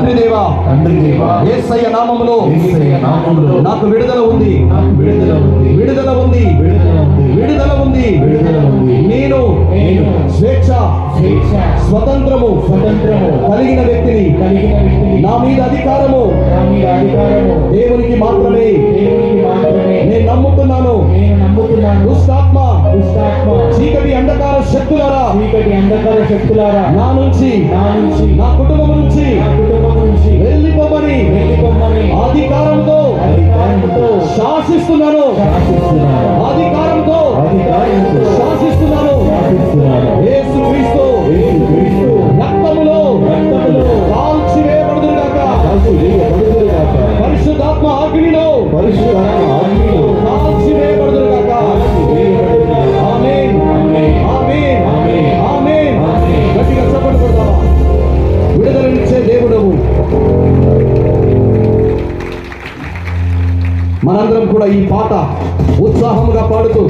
తండ్రి దేవా యేసయ్య నామములో నాకు విడుదల ఉంది, విడుదల ఉంది, విడుదల ఉంది. నేను స్వేచ్ఛ స్వతంత్రము కలిగిన వ్యక్తిని. నా మీద అధికారము దేవునికి మాత్రమే. నేను నమ్ముతున్నాను. దుష్టాత్మ చీకటి అంధకార శక్తులారా నా నుంచి నా కుటుంబం నుంచి వెళ్ళిపోమని అధికారంతో శాసిస్తున్నాను. అధికారంతో శాసిస్తున్నాను. యేసు క్రీస్తు రక్తములో కాల్చివేయబడుదురుగాక. పరిశుద్ధాత్మ అగ్నిలో కాల్చివేయబడుదురుగాక. ఆమేన్, ఆమేన్, ఆమేన్. గట్టిగా చప్పట్లు కొడతావా? విడుదలనిచ్చే దేవుడవు. మనందరం కూడా ఈ పాట ఉత్సాహముగా పాడుతూ